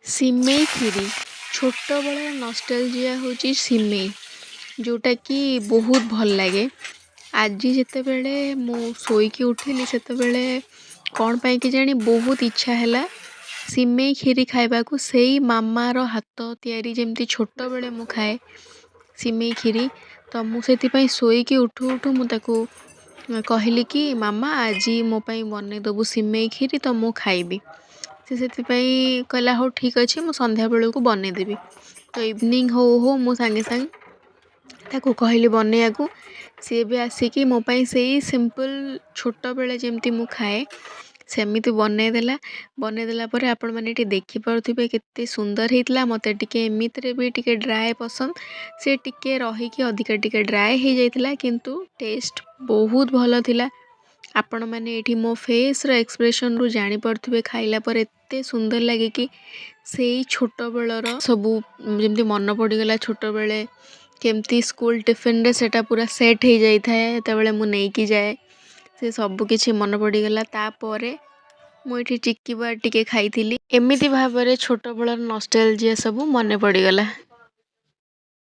ସିମେଇ କ୍ଷୀରି ଛୋଟବେଳର ନଷ୍ଟାଲଜିଆ ହେଉଛି ସିମେଇ, ଯେଉଁଟାକି ବହୁତ ଭଲ ଲାଗେ। ଆଜି ଯେତେବେଳେ ମୁଁ ଶୋଇକି ଉଠିଲି ସେତେବେଳେ କ'ଣ ପାଇଁ କେଜାଣି ବହୁତ ଇଚ୍ଛା ହେଲା ସିମେଇ କ୍ଷୀରି ଖାଇବାକୁ। ସେଇ ମାମାର ହାତ ତିଆରି ଯେମିତି ଛୋଟବେଳେ ମୁଁ ଖାଏ ସିମେଇ କ୍ଷୀରି। ତ ମୁଁ ସେଥିପାଇଁ ଶୋଇକି ଉଠୁ ଉଠୁ ମୁଁ ତାକୁ କହିଲି କି ମାମା ଆଜି ମୋ ପାଇଁ ବନେଇଦେବୁ ସିମେଇ କ୍ଷୀରି, ତ ମୁଁ ଖାଇବି। ସେ ସେଥିପାଇଁ କହିଲା ହଉ ଠିକ୍ ଅଛି, ମୁଁ ସନ୍ଧ୍ୟାବେଳକୁ ବନେଇଦେବି। ତ ଇଭିନିଂ ହଉ ହଉ ମୁଁ ସାଙ୍ଗେ ସାଙ୍ଗେ ତାକୁ କହିଲି ବନେଇବାକୁ। ସିଏ ବି ଆସିକି ମୋ ପାଇଁ ସେଇ ସିମ୍ପଲ୍ ଛୋଟବେଳେ ଯେମିତି ମୁଁ ଖାଏ ସେମିତି ବନେଇଦେଲା ପରେ ଆପଣମାନେ ଏଠି ଦେଖିପାରୁଥିବେ କେତେ ସୁନ୍ଦର ହେଇଥିଲା। ମୋତେ ଟିକେ ଏମିତିରେ ବି ଟିକେ ଡ୍ରାଏ ପସନ୍ଦ, ସେ ଟିକେ ରହିକି ଅଧିକା ଟିକେ ଡ୍ରାଏ ହେଇଯାଇଥିଲା, କିନ୍ତୁ ଟେଷ୍ଟ ବହୁତ ଭଲ ଥିଲା। ଆପଣମାନେ ଏଇଠି ମୋ ଫେସ୍ର ଏକ୍ସପ୍ରେସନ୍ରୁ ଜାଣିପାରୁଥିବେ ଖାଇଲା ପରେ ଏତେ ସୁନ୍ଦର ଲାଗେ କି ସେଇ ଛୋଟବେଳର ସବୁ ଯେମିତି ମନେ ପଡ଼ିଗଲା। ଛୋଟବେଳେ କେମିତି ସ୍କୁଲ ଟିଫିନ୍ରେ ସେଇଟା ପୁରା ସେଟ୍ ହେଇଯାଇଥାଏ ଯେତେବେଳେ ମୁଁ ନେଇକି ଯାଏ, ସେ ସବୁ କିଛି ମନେ ପଡ଼ିଗଲା। ତାପରେ ମୁଁ ଏଠି ଚିକ୍କି ବାର ଟିକେ ଖାଇଥିଲି। ଏମିତି ଭାବରେ ଛୋଟବେଳର ନଷ୍ଟାଲଜିଆ ସବୁ ମନେ ପଡ଼ିଗଲା।